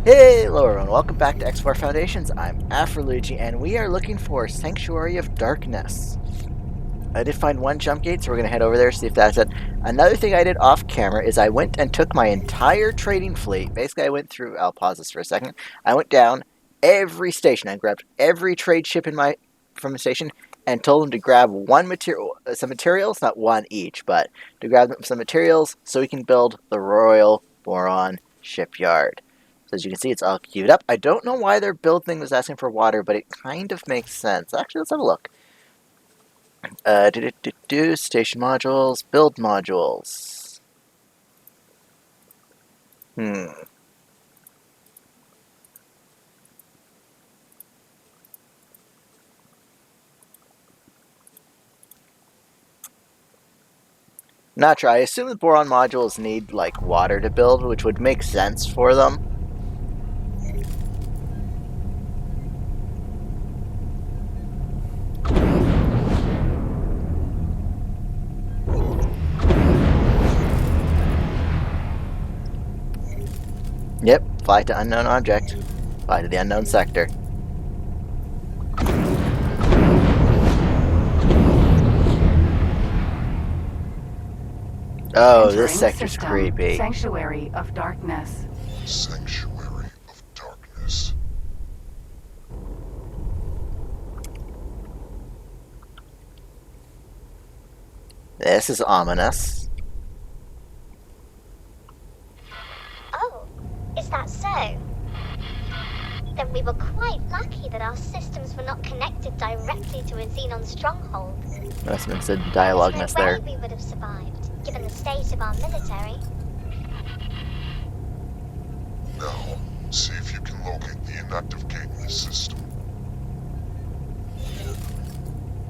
Hello everyone, welcome back to X Foundations. I'm Afroluigi, and we are looking for Sanctuary of Darkness. I did find one jump gate, so we're going to head over there, see if that's it. Another thing I did off camera is I went and took my entire trading fleet. Basically, I went through, I'll pause this for a second. I went down every station. I grabbed every trade ship from the station and told them to grab some materials, not one each, but to grab some materials so we can build the Royal Boron Shipyard. So as you can see, it's all queued up. I don't know why their build thing was asking for water, but it kind of makes sense. Actually, let's have a look. Station modules, build modules. Not sure. I assume the boron modules need, like, water to build, which would make sense for them. Yep, fly to unknown object. Fly to the unknown sector. Oh, this sector's creepy. Sanctuary of Darkness. Sanctuary of Darkness. This is ominous. Oh, is that so? Then we were quite lucky that our systems were not connected directly to a Xenon stronghold. Must have been some dialogue mess there. There's no way we would have survived, given the state of our military. Now, see if you can locate the inactive gate in this system.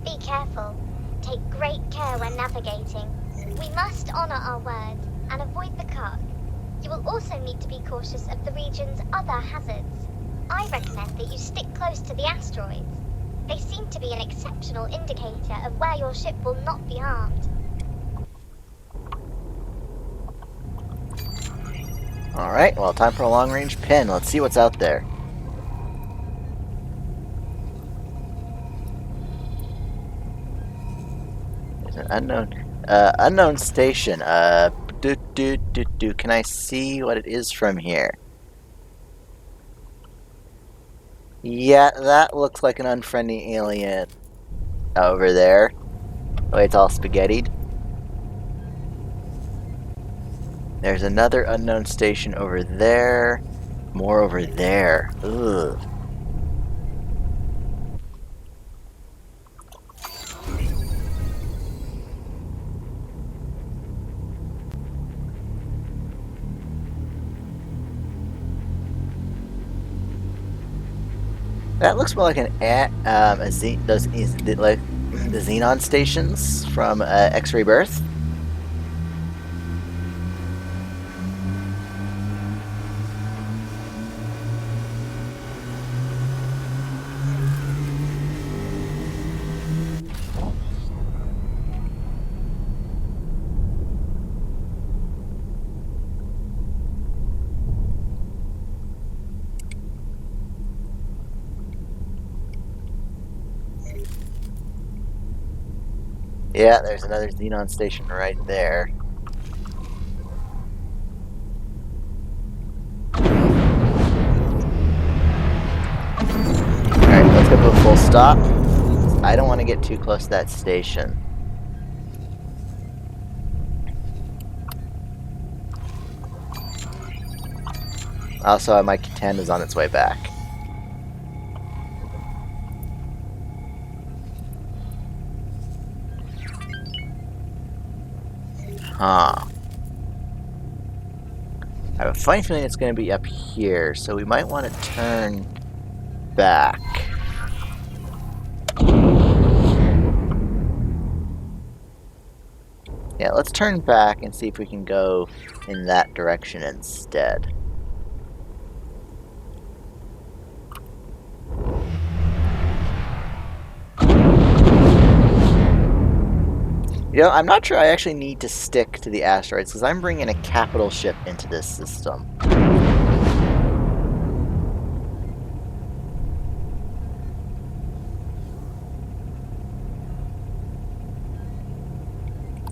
Be careful. Take great care when navigating. We must honor our word and avoid the Kha'ak. You will also need to be cautious of the region's other hazards. I recommend that you stick close to the asteroids. They seem to be an exceptional indicator of where your ship will not be armed. Alright, well, time for a long-range pin. Let's see what's out there. There's an unknown station. Can I see what it is from here? Yeah, that looks like an unfriendly alien over there. The way it's all spaghettied. There's another unknown station over there. More over there. Ugh. That looks more like the Xenon stations from X Rebirth. Yeah, there's another Xenon station right there. Alright, let's go to a full stop. I don't want to get too close to that station. Also, my contend is on its way back. Huh. I have a funny feeling it's going to be up here, so we might want to turn back. Yeah, let's turn back and see if we can go in that direction instead. You know, I'm not sure I actually need to stick to the asteroids, because I'm bringing a capital ship into this system.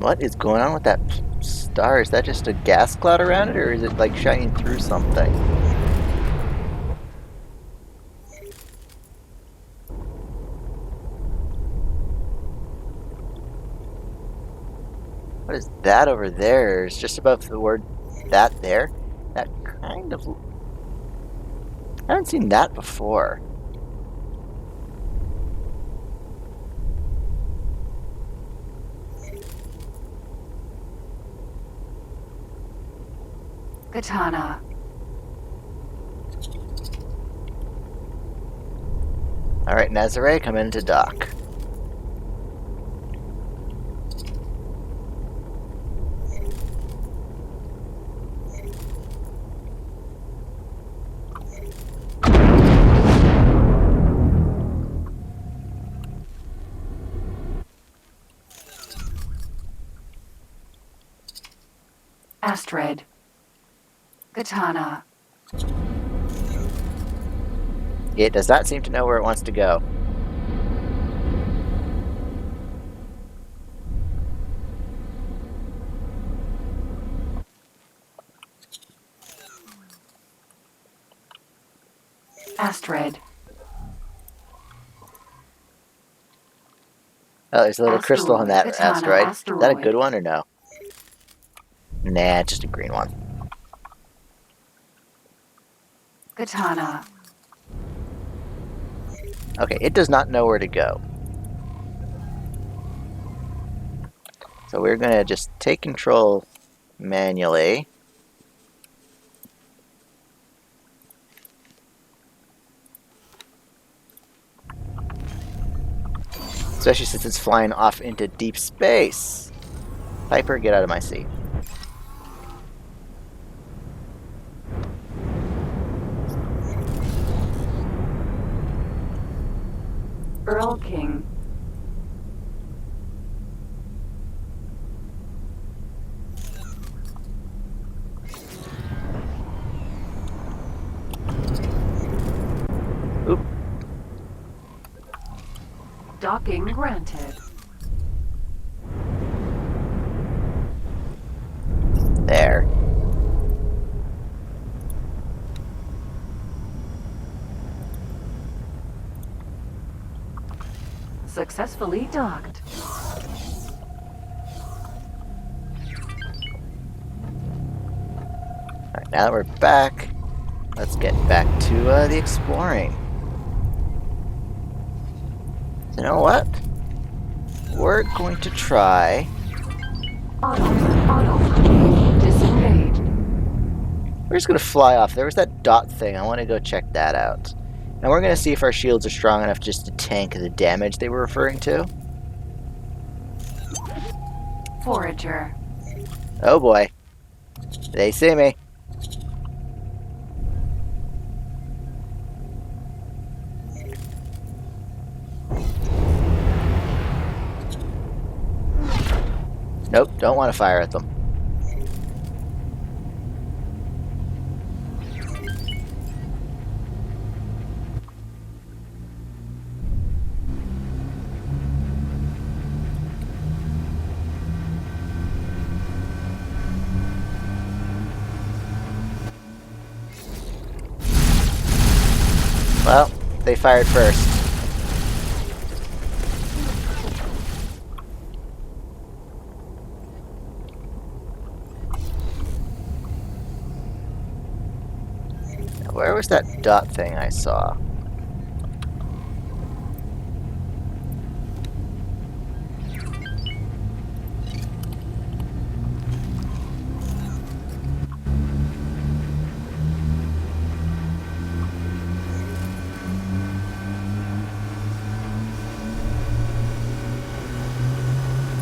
What is going on with that star? Is that just a gas cloud around it, or is it like shining through something? What is that over there? It's just above the word that there. That kind of... I haven't seen that before. Katana. Alright, Nazare, come into dock. Astrid. Katana. It does not seem to know where it wants to go. Astrid. Oh, there's a little crystal on that Katana, asteroid. Is that a asteroid. good one or no? Nah, just a green one. Katana. Okay, it does not know where to go. So we're going to just take control manually. Especially since it's flying off into deep space. Piper, get out of my seat. Earl King. Oop. Docking granted. There. Successfully docked. Alright, now that we're back, let's get back to the exploring. You know what? We're going to try... Auto. Disengaged. We're just going to fly off. There was that dot thing. I want to go check that out. And we're going to see if our shields are strong enough just to tank the damage they were referring to. Forager. Oh boy. They see me. Nope, don't want to fire at them. Well, they fired first. Now, where was that dot thing I saw?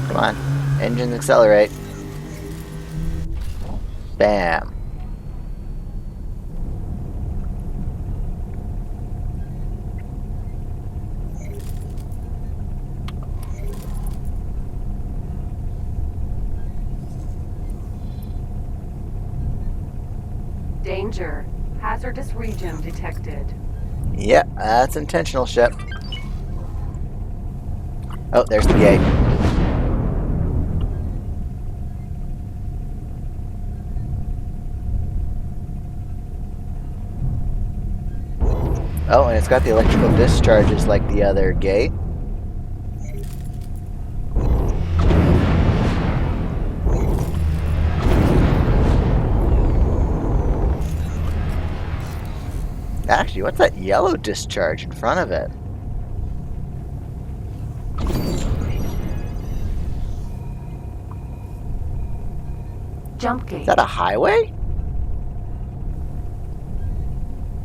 Come on, engines accelerate. Bam. Danger. Hazardous region detected. Yeah, that's intentional, ship. Oh, there's the gate. Oh, and it's got the electrical discharges like the other gate. Actually, what's that yellow discharge in front of it? Jump gate. Is that a highway?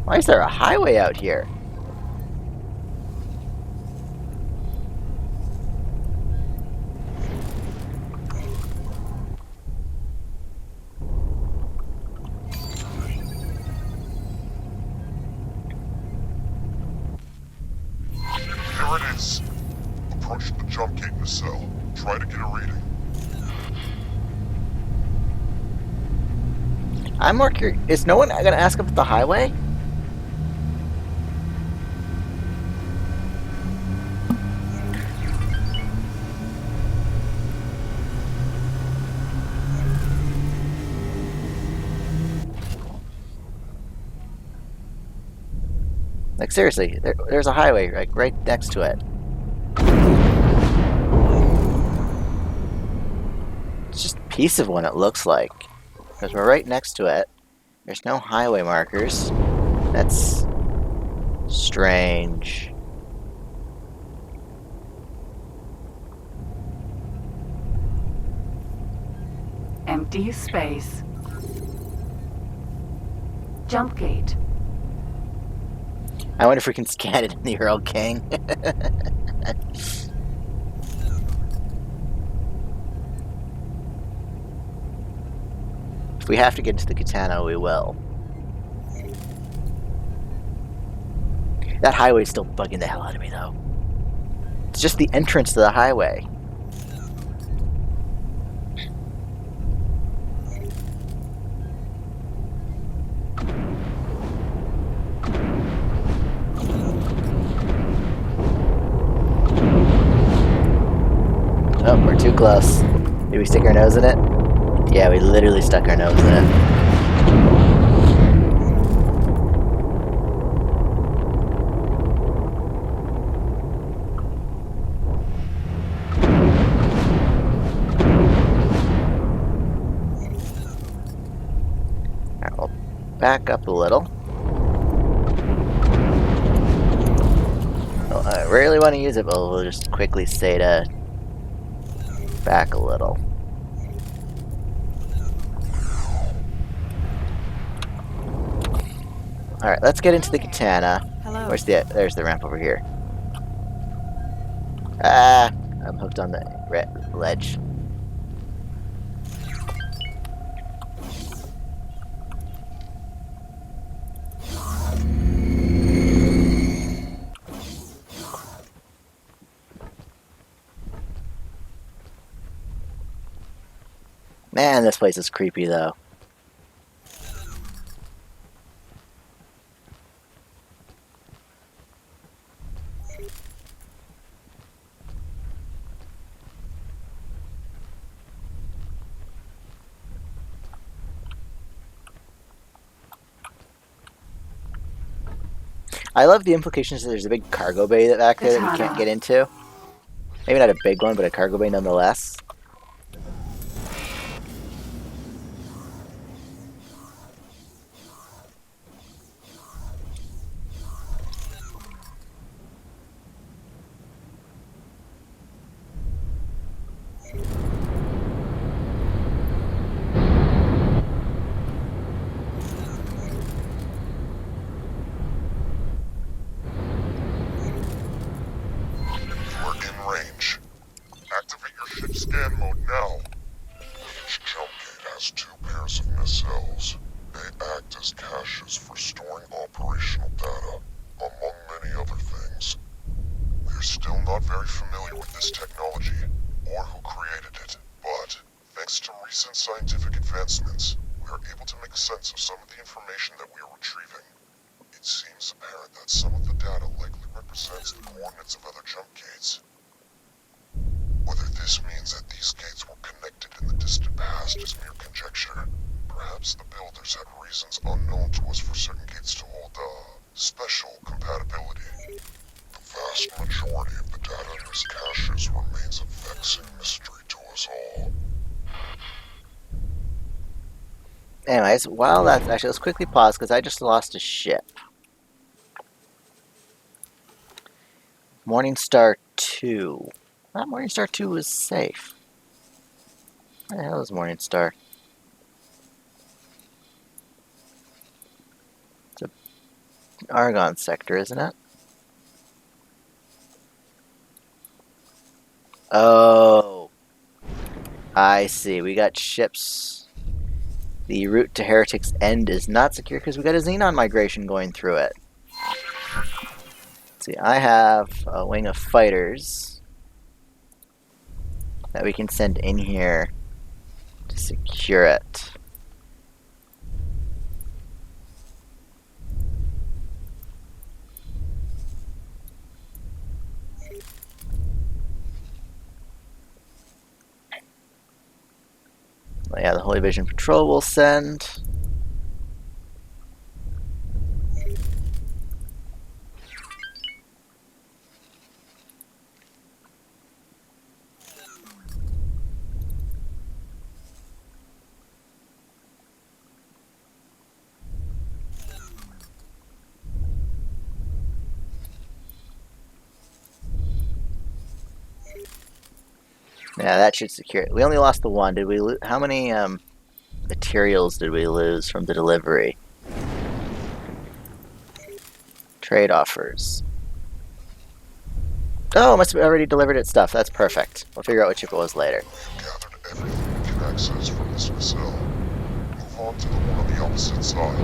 Why is there a highway out here? Here it is. Approach the jump gate in the cell. Try to get a reading. I'm more curious. Is no one gonna ask about the highway? Like seriously, there's a highway like right next to it. It's just a piece of one, it looks like, because we're right next to it. There's no highway markers. That's strange. Empty space. Jump gate. I wonder if we can scan it in the Earl King. If we have to get into the katana, we will. That highway's still bugging the hell out of me, though. It's just the entrance to the highway. Oh, we're too close. Did we stick our nose in it? Yeah, we literally stuck our nose in it. Alright, we'll back up a little. Well, I rarely want to use it, but we'll just quickly say to back a little. Alright, let's get into the katana. Hello. There's the ramp over here. Ah, I'm hooked on the ledge. Man, this place is creepy though. I love the implications that there's a big cargo bay back there that we can't get into. Maybe not a big one, but a cargo bay nonetheless. Scan mode now. Each jump gate has 2 pairs of nacelles. They act as caches for storing operational data, among many other things. We are still not very familiar with this technology, or who created it, but thanks to recent scientific advancements, we are able to make sense of some of the information that we are retrieving. It seems apparent that some of the data likely represents the coordinates of other jump gates. Whether this means that these gates were connected in the distant past is mere conjecture. Perhaps the builders had reasons unknown to us for certain gates to hold, special compatibility. Anyways, while that's actually, let's quickly pause because I just lost a ship. Morningstar 2. That Morningstar 2 was safe. Where the hell is Morningstar? It's a Argon sector, isn't it? Oh, I see. We got ships. The route to Heretic's End is not secure because we got a Xenon migration going through it. Let's see, I have a wing of fighters that we can send in here to secure it. Yeah, the Holy Vision Patrol will send. Yeah, that should secure it. We only lost the one. Did we lose? How many materials did we lose from the delivery? Trade offers. Oh, must have already delivered its stuff. That's perfect. We'll figure out what ship it was later. We've gathered everything we can access from this nacelle. Move on to the one on the opposite side.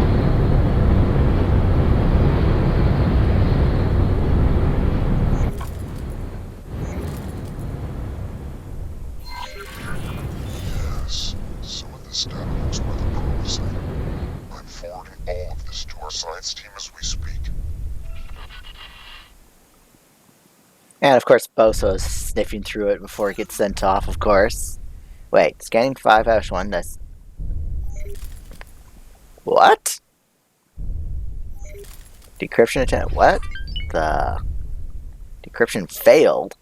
Yes, some of this data looks rather promising. I'm forwarding all of this to our science team as we speak. And of course, Boso is sniffing through it before it gets sent off, of course. Wait, scanning 5-1, that's... What? Decryption attempt, what? The... Decryption failed?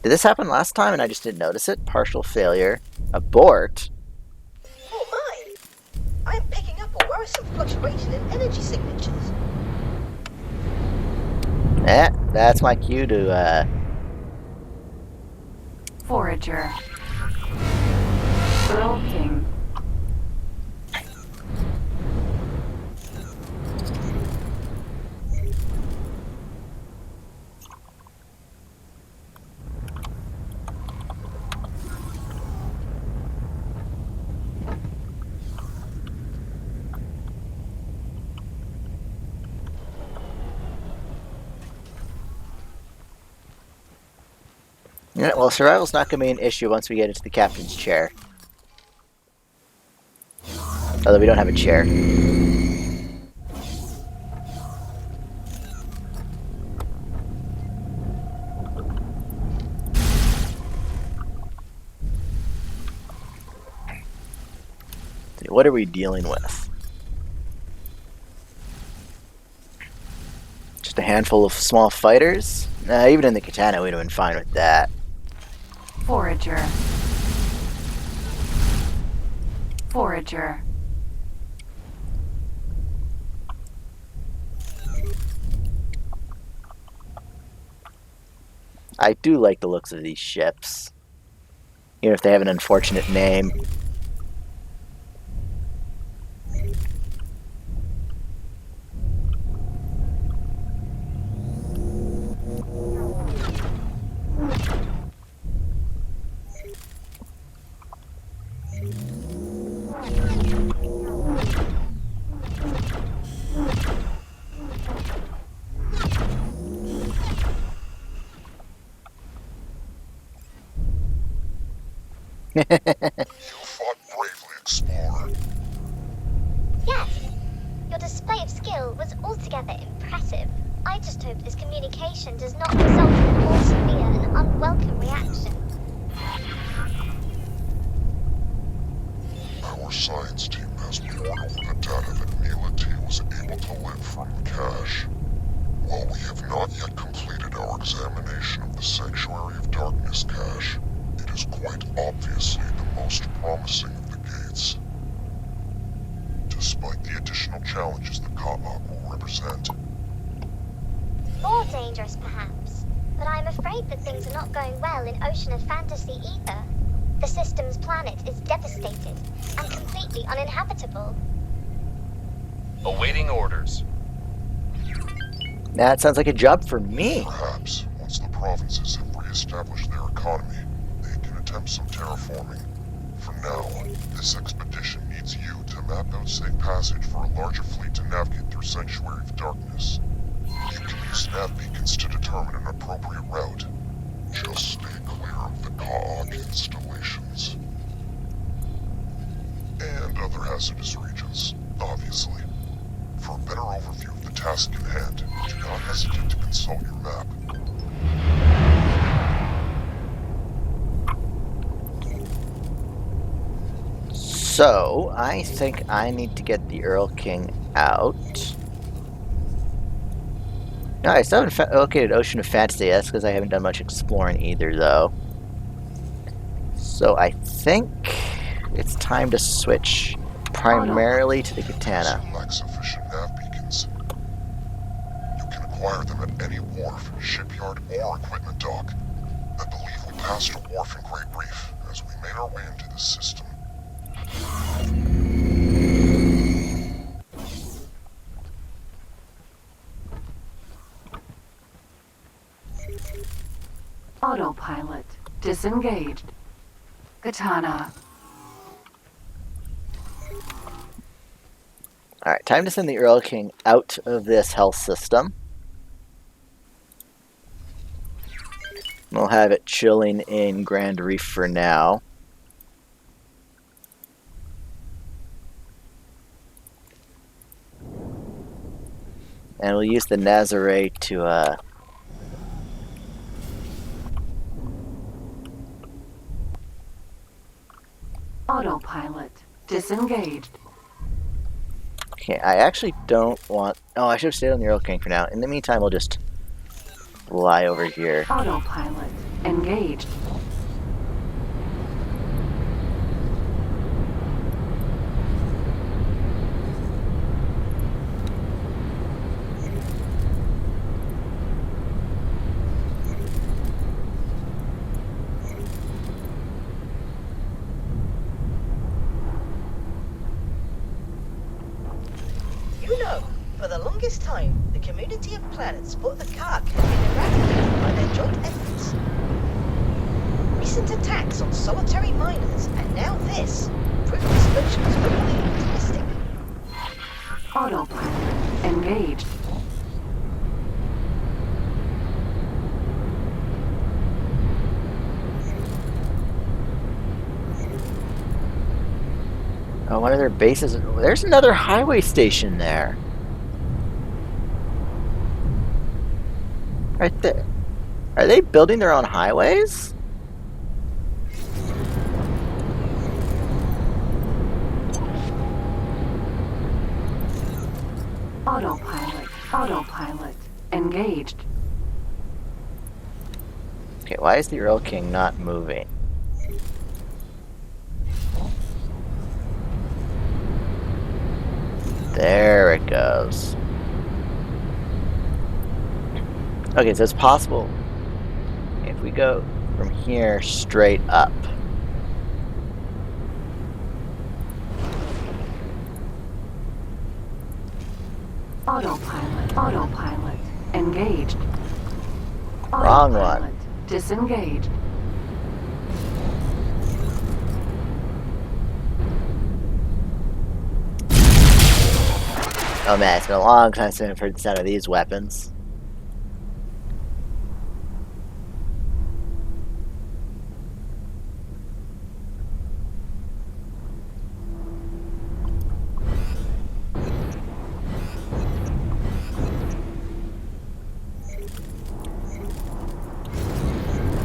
Did this happen last time and I just didn't notice it? Partial failure. Abort? Oh my! I'm picking up a worrisome fluctuation in energy signatures. That's my cue to, Forager. Looking. Yeah, well, survival's not going to be an issue once we get into the captain's chair. Although we don't have a chair. What are we dealing with? Just a handful of small fighters? Even in the katana, we'd have been fine with that. Forager. Forager. I do like the looks of these ships. Even if they have an unfortunate name. You fought bravely, Explorer. Yes, your display of skill was altogether impressive. I just hope this communication does not result in a more severe and unwelcome reaction. Our science team has poured over the data that Mila T was able to live from the cache. While we have not yet completed our examination of the Sanctuary of Darkness cache, it is quite obviously the most promising of the gates. additional challenges the Kha'ak will represent. More dangerous, perhaps. But I'm afraid that things are not going well in Ocean of Fantasy either. The system's planet is devastated and completely uninhabitable. Awaiting orders. That sounds like a job for me. Perhaps, once the provinces have re-established their economy, they can attempt some terraforming. For now, this expedition needs you to map out safe passage for a larger fleet to navigate through Sanctuary of Darkness. You can use nav beacons to determine an appropriate route. Just stay clear of the Kha'ak installations. And other hazardous regions, obviously. For a better overview of the task in hand, do not hesitate to consult your map. So, I think I need to get the Earl King out. No, I still haven't located Ocean of Fantasy. That's because I haven't done much exploring either, though. So I think it's time to switch primarily to the katana. Who lack sufficient nav beacons? You can acquire them at any wharf, shipyard, or equipment dock. I believe we passed a wharf in Great Reef as we made our way into the system. Autopilot disengaged. Katana. Alright, time to send the Earl King out of this health system. We'll have it chilling in Grand Reef for now. And we'll use the Nazare to, Autopilot disengaged. Okay, I actually don't want... Oh, I should have stayed on the Earl King for now. In the meantime, we'll just fly over here. Autopilot engaged. You know, for the longest time, the community of planets thought the Kha'ak had been eradicated by their joint efforts. Recent attacks on solitary miners, and now this, prove this notion is wholly optimistic. Autopilot engaged. Oh, one of their bases... There's another highway station there. Right there. Are they building their own highways? Autopilot engaged. Okay, why is the Earl King not moving? There it goes. Okay, so it's possible if we go from here straight up. Autopilot engaged. Wrong one. Autopilot disengaged. Oh man, it's been a long time since I've heard the sound of these weapons.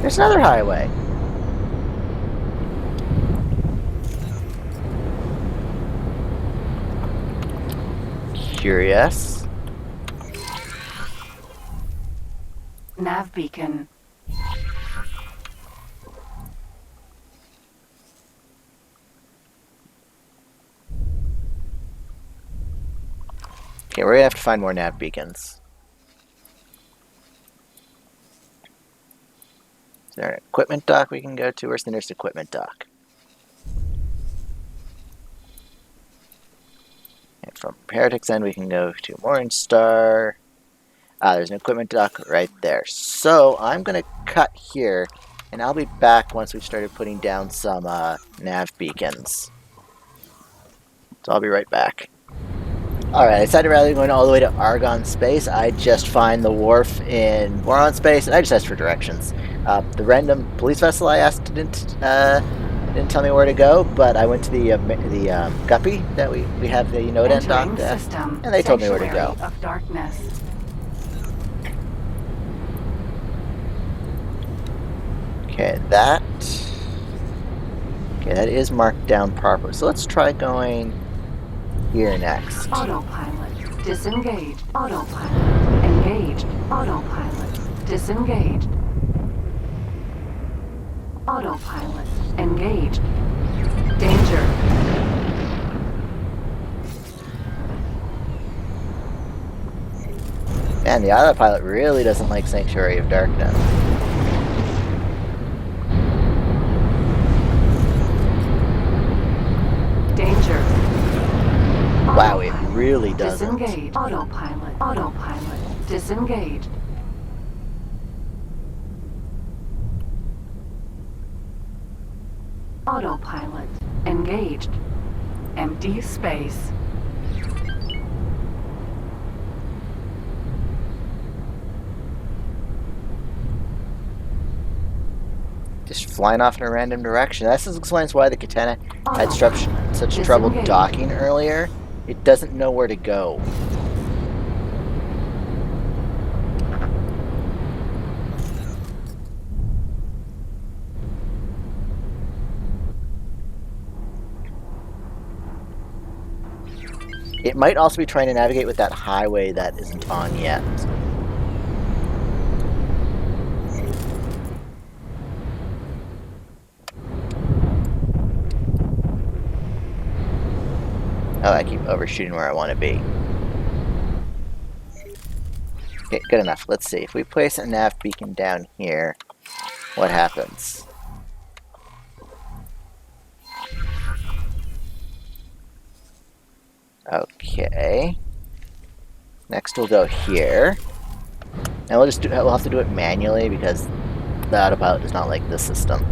There's another highway. Curious. Nav beacon. Okay, we're gonna have to find more nav beacons. Is there an equipment dock we can go to? Where's the nearest equipment dock? And from Heretic's End we can go to Morningstar. Ah, there's an equipment dock right there. So I'm gonna cut here, and I'll be back once we've started putting down some nav beacons. So I'll be right back. Alright, I decided rather than going all the way to Argon Space, I'd just find the wharf in Boron Space, and I just asked for directions. The random police vessel I asked didn't tell me where to go, but I went to the guppy that we have the node end Entering docked at, system. and they told me where to go. Sanctuary of darkness. Okay, that is marked down properly. So let's try going here next. Autopilot. Disengaged. Autopilot. Engaged. Autopilot. Disengaged. Autopilot. Engaged. Danger. Man, the autopilot really doesn't like Sanctuary of Darkness. Danger. Wow, it really doesn't. Disengage. Autopilot. Autopilot. Disengaged. Autopilot. Engaged. Empty space. Just flying off in a random direction. That explains why the Katana had such trouble docking earlier. It doesn't know where to go. It might also be trying to navigate with that highway that isn't on yet. Oh, I keep overshooting where I want to be. Okay, good enough. Let's see. If we place a nav beacon down here, what happens? Okay. Next we'll go here. And we'll have to do it manually because the autopilot does not like this system.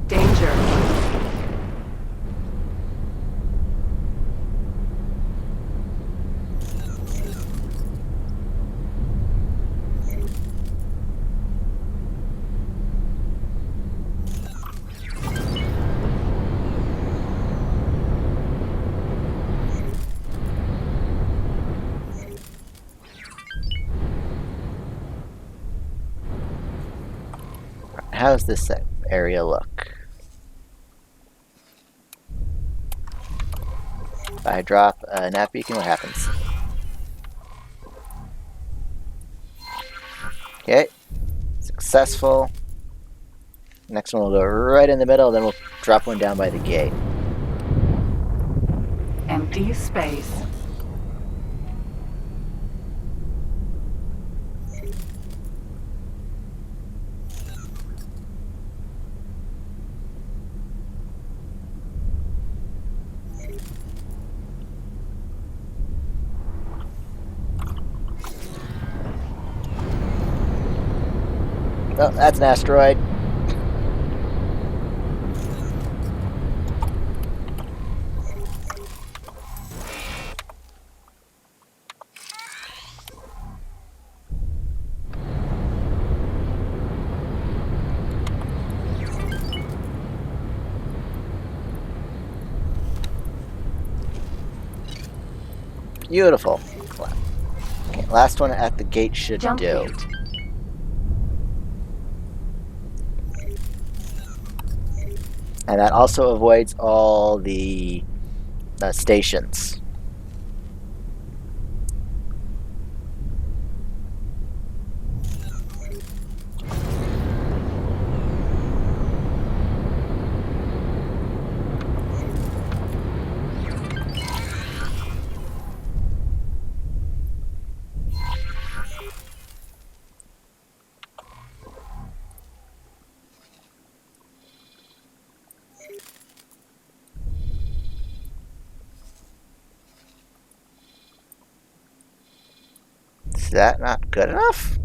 Danger. How does this area look? If I drop a nav beacon, what happens? Okay, successful. Next one will go right in the middle, then we'll drop one down by the gate. Empty space. Oh, that's an asteroid. Beautiful. Okay, last one at the gate should Jump do. gate. And that also avoids all the stations. Is that not good enough?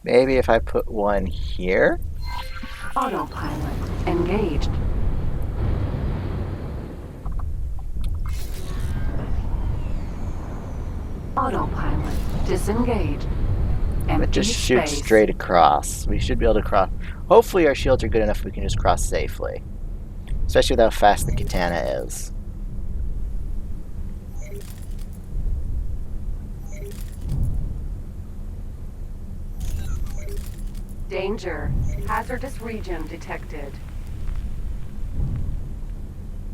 Maybe if I put one here? Autopilot engaged. Autopilot disengaged. It Empty just shoots space. straight across. We should be able to cross. Hopefully our shields are good enough we can just cross safely. Especially with how fast the katana is. Danger. Hazardous region detected.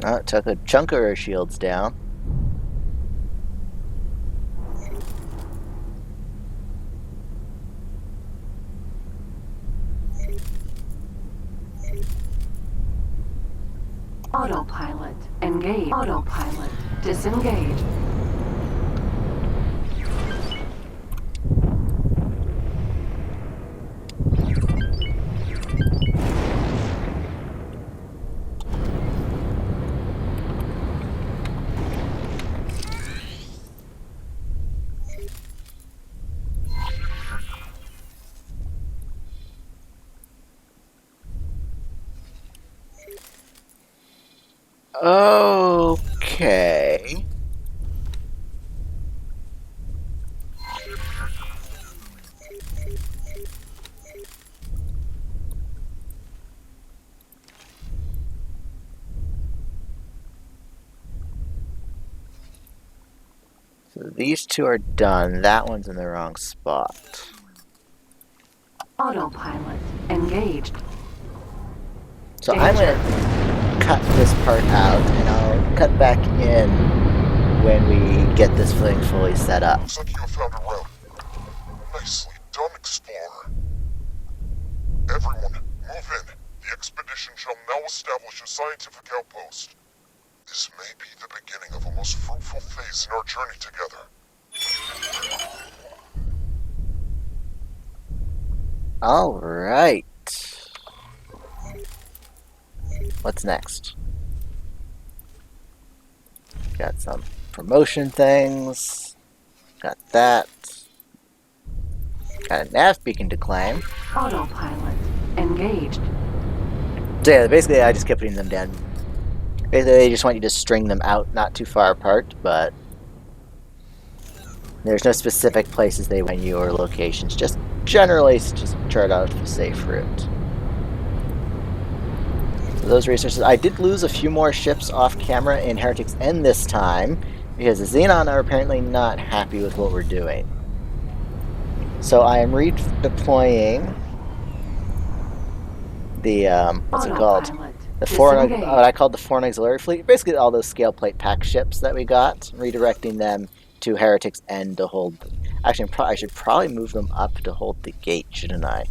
Oh, it took a chunk of our shields down. Autopilot engage. Autopilot disengage. Okay. So these two are done. That one's in the wrong spot. Autopilot engaged. So I'm going to cut this part out, and I'll cut back in when we get this thing fully set up. Looks like you have found a route. Nicely done, Explorer. Everyone, move in. The expedition shall now establish a scientific outpost. This may be the beginning of a most fruitful phase in our journey together. All right. What's next? Got some promotion things. Got that. Got a nav beacon to claim. Autopilot engaged. So yeah, basically I just kept putting them down. Basically they just want you to string them out not too far apart, but there's no specific places they want you or locations. Just generally just chart out a safe route. So those resources. I did lose a few more ships off camera in Heretic's End this time because the Xenon are apparently not happy with what we're doing. So I am redeploying the what's it called? The foreign, what I called the foreign auxiliary fleet. Basically, all those scale plate pack ships that we got, redirecting them to Heretic's End to hold. Actually, I should probably move them up to hold the gate, shouldn't I?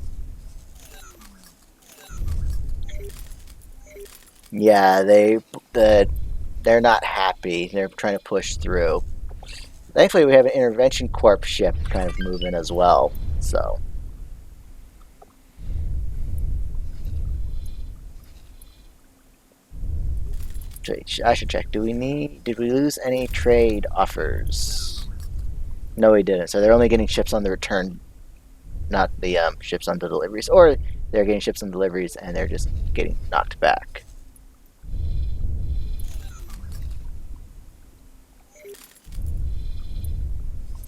Yeah, they're not happy. They're trying to push through. Thankfully, we have an intervention corps ship kind of moving as well. So. I should check. Did we lose any trade offers? No, we didn't. So they're only getting ships on the return, not the ships on the deliveries. Or they're getting ships on deliveries and they're just getting knocked back.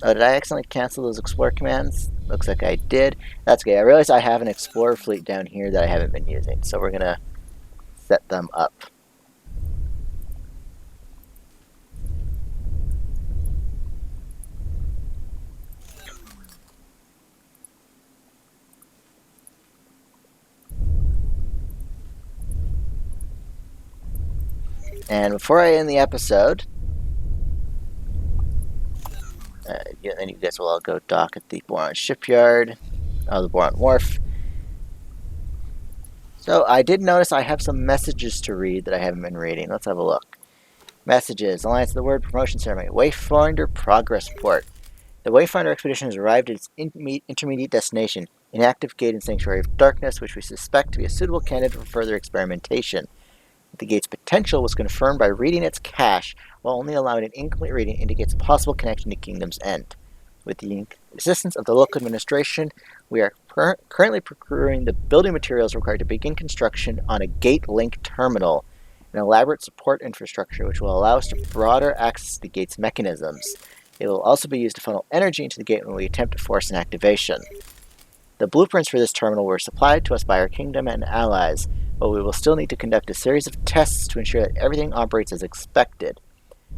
Oh, did I accidentally cancel those Explorer commands? Looks like I did. That's okay. I realized I have an Explorer fleet down here that I haven't been using. So we're going to set them up. And before I end the episode, then you guys will all go dock at the Boron Shipyard, the Boron Wharf. So I did notice I have some messages to read that I haven't been reading. Let's have a look. Messages. Alliance of the Word Promotion Ceremony. Wayfinder Progress Port. The Wayfinder expedition has arrived at its intermediate destination, an active gate in Sanctuary of Darkness, which we suspect to be a suitable candidate for further experimentation. The gate's potential was confirmed by reading its cache, while only allowing an incomplete reading indicates a possible connection to Kingdom's End. With the assistance of the local administration, we are currently procuring the building materials required to begin construction on a gate link terminal, an elaborate support infrastructure which will allow us to broader access to the gate's mechanisms. It will also be used to funnel energy into the gate when we attempt to force an activation. The blueprints for this terminal were supplied to us by our kingdom and allies, but we will still need to conduct a series of tests to ensure that everything operates as expected.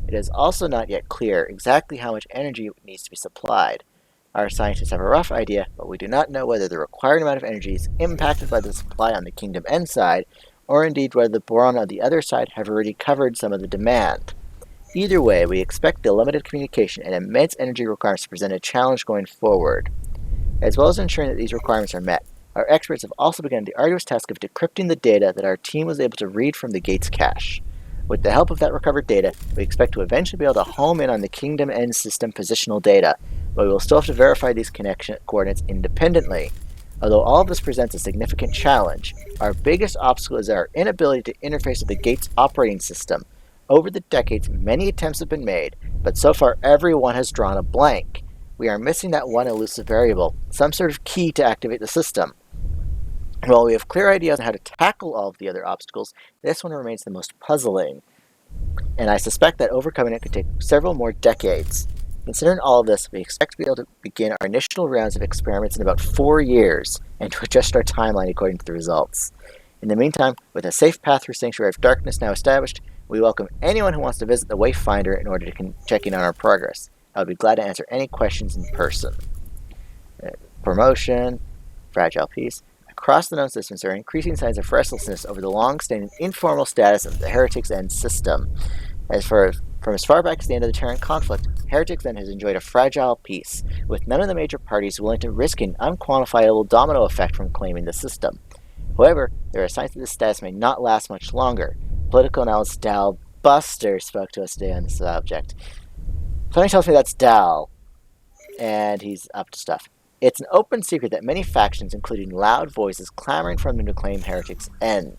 It is also not yet clear exactly how much energy needs to be supplied. Our scientists have a rough idea, but we do not know whether the required amount of energy is impacted by the supply on the Kingdom End side, or indeed whether the boron on the other side have already covered some of the demand. Either way, we expect the limited communication and immense energy requirements to present a challenge going forward. As well as ensuring that these requirements are met, our experts have also begun the arduous task of decrypting the data that our team was able to read from the gate's cache. With the help of that recovered data, we expect to eventually be able to home in on the Kingdom End system positional data, but we will still have to verify these connection coordinates independently. Although all of this presents a significant challenge, our biggest obstacle is our inability to interface with the gate's operating system. Over the decades, many attempts have been made, but so far everyone has drawn a blank. We are missing that one elusive variable, some sort of key to activate the system. While we have clear ideas on how to tackle all of the other obstacles, this one remains the most puzzling, and I suspect that overcoming it could take several more decades. Considering all of this, we expect to be able to begin our initial rounds of experiments in about 4 years, and to adjust our timeline according to the results. In the meantime, with a safe path through Sanctuary of Darkness now established, we welcome anyone who wants to visit the Wayfinder in order to check in on our progress. I would be glad to answer any questions in person. Promotion, fragile peace. Across the known systems, there are increasing signs of restlessness over the long-standing informal status of the Heretics' End system. From as far back as the end of the Terran conflict, Heretics' End has enjoyed a fragile peace, with none of the major parties willing to risk an unquantifiable domino effect from claiming the system. However, there are signs that this status may not last much longer. Political analyst Dal Buster spoke to us today on the subject. Somebody tells me that's Dal, and he's up to stuff. It's an open secret that many factions, including loud voices, clamoring for them to claim Heretics' End.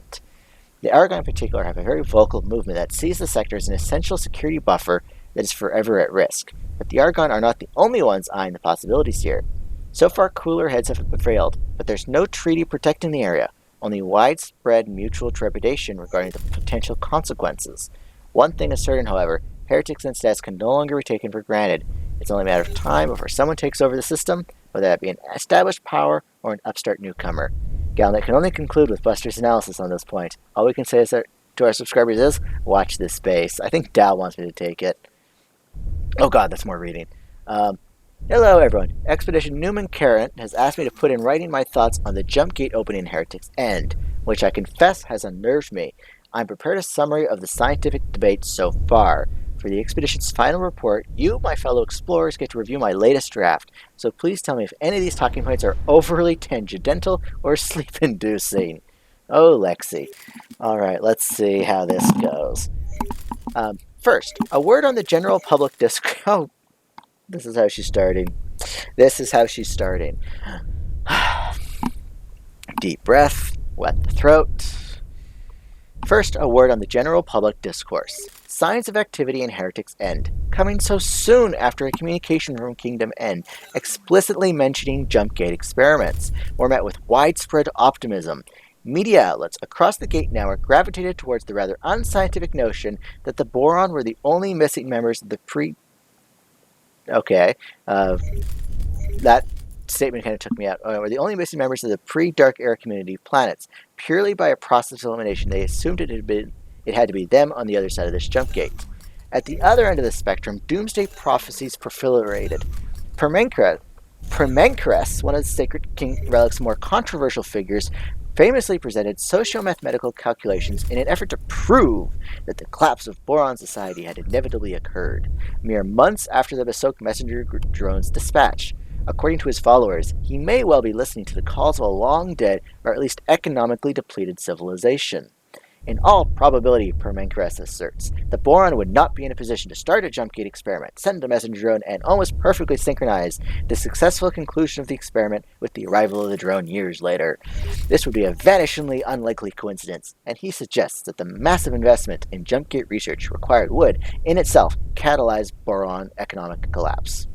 The Argon in particular have a very vocal movement that sees the sector as an essential security buffer that is forever at risk. But the Argon are not the only ones eyeing the possibilities here. So far, cooler heads have prevailed, but there's no treaty protecting the area, only widespread mutual trepidation regarding the potential consequences. One thing is certain, however, Heretics' End status can no longer be taken for granted. It's only a matter of time before someone takes over the system, whether that be an established power or an upstart newcomer. Galnet can only conclude with Buster's analysis on this point. All we can say is that to our subscribers is, watch this space. I think Dal wants me to take it. Oh god, that's more reading. Hello everyone. Expedition Newman Carrot has asked me to put in writing my thoughts on the jump gate opening in Heretics' End, which I confess has unnerved me. I'm prepared a summary of the scientific debate so far. For the expedition's final report, you, my fellow explorers, get to review my latest draft, so please tell me if any of these talking points are overly tangential or sleep-inducing. Oh, Lexi. Alright, let's see how this goes. First, a word on the general public discourse. Oh, this is how she's starting. Deep breath, wet the throat. First, a word on the general public discourse. Signs of activity in Heretics' End, coming so soon after a communication from Kingdom End explicitly mentioning jump gate experiments, were met with widespread optimism. Media outlets across the gate now are gravitated towards the rather unscientific notion that the boron were the only missing members of the that statement kind of took me out. Were the only missing members of the pre-Dark Era community planets. Purely by a process of elimination, they assumed it had to be them on the other side of this jump gate. At the other end of the spectrum, doomsday prophecies proliferated. Permenkres, one of the Sacred King Relic's more controversial figures, famously presented socio-mathematical calculations in an effort to prove that the collapse of boron society had inevitably occurred, mere months after the Besok messenger drone's dispatch. According to his followers, he may well be listening to the calls of a long-dead, or at least economically depleted civilization. In all probability, Permenkres asserts, the Boron would not be in a position to start a jump gate experiment, send a messenger drone, and almost perfectly synchronize the successful conclusion of the experiment with the arrival of the drone years later. This would be a vanishingly unlikely coincidence, and he suggests that the massive investment in jump gate research required would, in itself, catalyze boron economic collapse.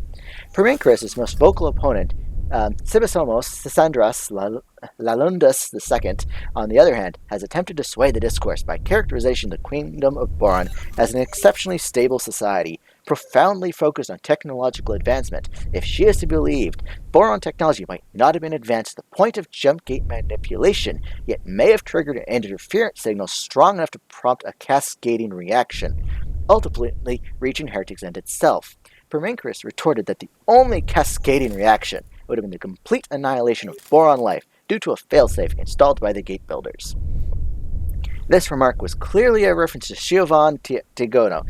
Permenkres' most vocal opponent, Sibysomos Sisandras Lalundas II, on the other hand, has attempted to sway the discourse by characterization of the Kingdom of Boron as an exceptionally stable society, profoundly focused on technological advancement. If she is to be believed, boron technology might not have been advanced to the point of jump gate manipulation, yet may have triggered an interference signal strong enough to prompt a cascading reaction, ultimately reaching Heretic's End itself. Permenkres retorted that the only cascading reaction would have been the complete annihilation of boron life due to a failsafe installed by the gate builders. This remark was clearly a reference to Giovan Tigono,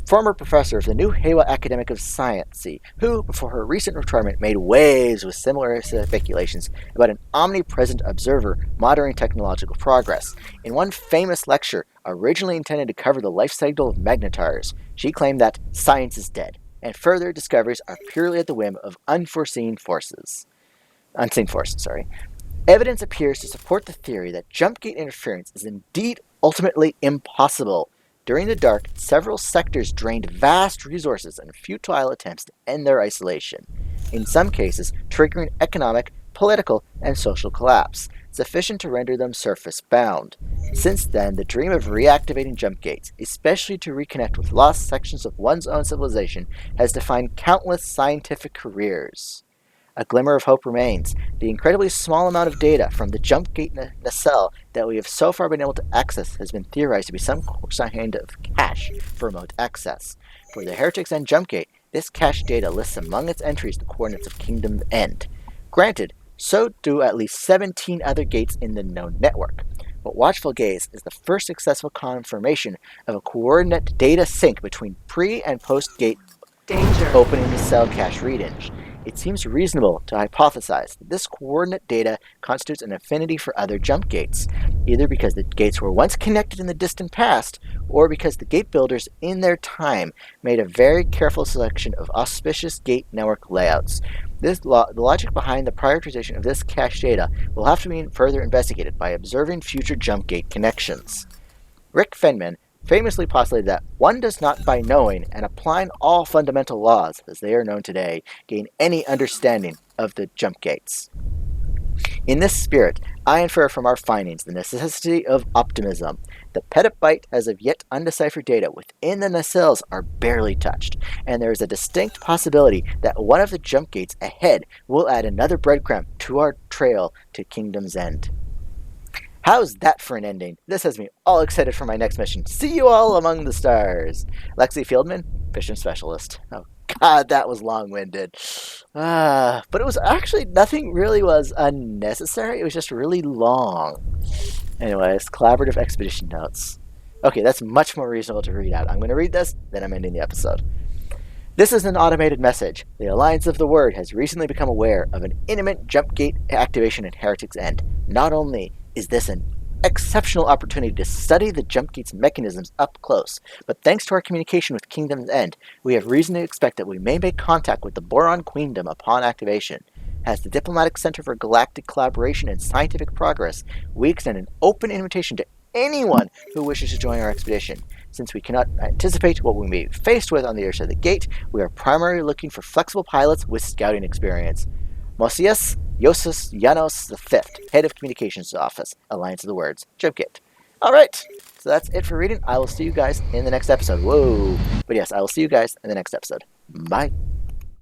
former professor of the New Heiwa Academic of Science, who, before her recent retirement, made waves with similar speculations about an omnipresent observer monitoring technological progress. In one famous lecture, originally intended to cover the life cycle of magnetars, she claimed that science is dead, and further discoveries are purely at the whim of unseen forces. Evidence appears to support the theory that jump gate interference is indeed ultimately impossible. During the dark, several sectors drained vast resources in futile attempts to end their isolation, in some cases triggering economic, political, and social collapse, sufficient to render them surface-bound. Since then, the dream of reactivating jump gates, especially to reconnect with lost sections of one's own civilization, has defined countless scientific careers. A glimmer of hope remains. The incredibly small amount of data from the jump gate nacelle that we have so far been able to access has been theorized to be some kind of cache for remote access. For the Heretic's End jump gate, this cache data lists among its entries the coordinates of Kingdom's End. Granted, so do at least 17 other gates in the known network. But Watchful Gaze is the first successful confirmation of a coordinate data sync between pre- and post-gate opening the cell cache reading. It seems reasonable to hypothesize that this coordinate data constitutes an affinity for other jump gates, either because the gates were once connected in the distant past, or because the gate builders in their time made a very careful selection of auspicious gate network layouts. The logic behind the prioritization of this cache data will have to be further investigated by observing future jump gate connections. Rick Feynman famously postulated that one does not by knowing and applying all fundamental laws as they are known today gain any understanding of the jump gates. In this spirit, I infer from our findings the necessity of optimism. The petabyte as of yet undeciphered data within the nacelles are barely touched, and there is a distinct possibility that one of the jump gates ahead will add another breadcrumb to our trail to Kingdom's End. How's that for an ending? This has me all excited for my next mission. See you all among the stars. Lexi Fieldman, Fishing Specialist. Oh God, that was long-winded. But it was actually, nothing really was unnecessary. It was just really long. Anyways, collaborative expedition notes. Okay, that's much more reasonable to read out. I'm going to read this, then I'm ending the episode. This is an automated message. The Alliance of the Word has recently become aware of an imminent jump gate activation at Heretic's End. Not only is this an exceptional opportunity to study the jump gate's mechanisms up close, but thanks to our communication with Kingdom's End, we have reason to expect that we may make contact with the Boron Queendom upon activation. As the Diplomatic Center for Galactic Collaboration and Scientific Progress, we extend an open invitation to anyone who wishes to join our expedition. Since we cannot anticipate what we may be faced with on the other side of the gate, we are primarily looking for flexible pilots with scouting experience. Mosias Yosus Janos V, Head of Communications Office, Alliance of the Words, Jump Gate. Alright, so that's it for reading. I will see you guys in the next episode. Whoa! But yes, I will see you guys in the next episode. Bye.